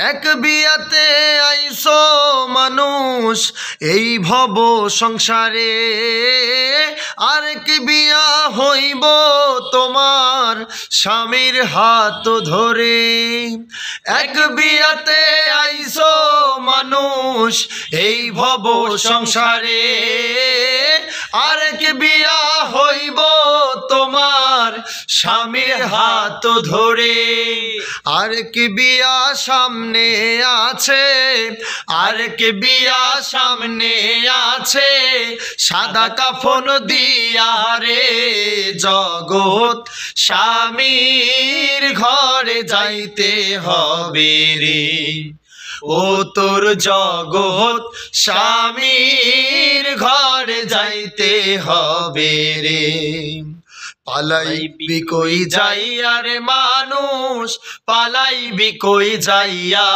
এক বিয়াতে আইসো মানুষ এই ভব সংসারে, আরেক বিয়া হইব তোমার স্বামীর হাত ধরে। এক বিয়াতে আইসো মানুষ এই ভব সংসারে, আরেক বিয়া হইব তোমার স্বামীর হাত ধরে। আরেক বিয়া সামনে আছে, আরেক বিয়া সামনে আছে, সাদা কাফন দিয়া রে জগৎ স্বামীর ঘরে যাইতে হবে রে। ও তোর জগৎ স্বামীর ঘরে যাইতে হবে রে। পালাইবি কই যাইয়া রে মানুষ, পালাইবি কই যাইয়া,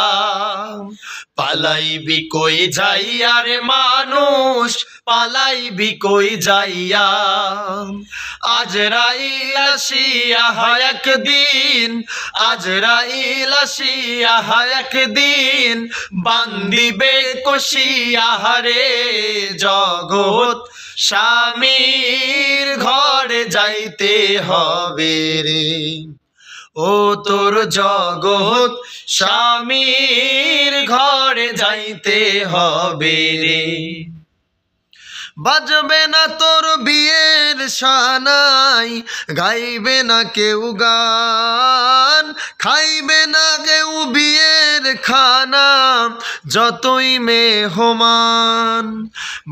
পালাইবি কই যাইয়া রে মানুষ, পালাইবি কই যাইয়া। আজরাইল আসিয়া একদিন, আজরাইল আসিয়া একদিন, বান্দিবে কষিয়া রে জগৎ স্বামীর ঘরে যাইতে হবে রে। ও তোর জগৎ স্বামীর ঘরে যাইতে হবে রে। বাজবে না তোর বিয়ের সানাই, গাইবে না কেউ গান, খাইবে না কেউ বিয়ের খানা যতই মেহমান।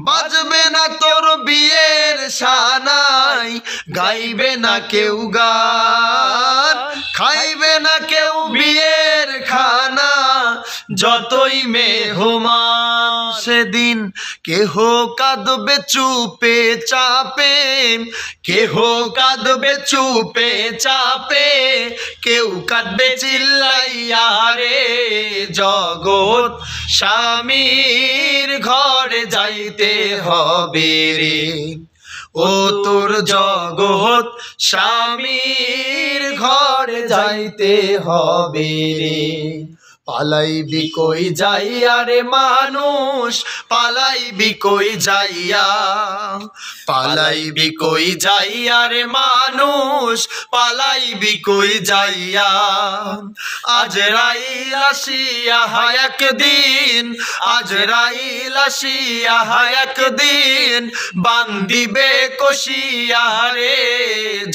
বাজবে না তোর বিয়ের সানাই, গাইবে না কেউ গান, খাইবে না কেউ বিয়ের খানা যতই মেহমান। সেদিন কেহ কাঁদবে চুপে চাপে, কেহ কাঁদবে চুপে চাপে, কেউ কাঁদবে চিল্লাইয়া রে জগৎ স্বামীর ঘরে যাইতে হবে রে। ও তোর জগৎ স্বামীর ঘরে যাইতে হবে রে। পালাইবি কই যাইয়া রে মানুষ, পালাইবি কই যাইয়া, পালাইবি কই যাইয়া রে মানুষ, পালাইবি কই যাইয়া। আজরাইল আসিয়া একদিন, আজরাইল আসিয়া একদিন, বান্দিবে কষিয়া রে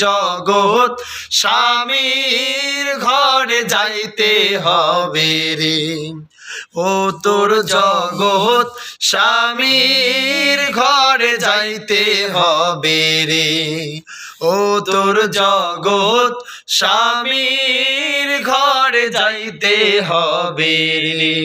জগৎ স্বামীর ঘরে যাইতে হবে রে। ও তোর জগৎ স্বামীর ঘরে যাইতে হবে রে। ও তোর জগৎ স্বামীর ঘরে যাইতে হবে রে।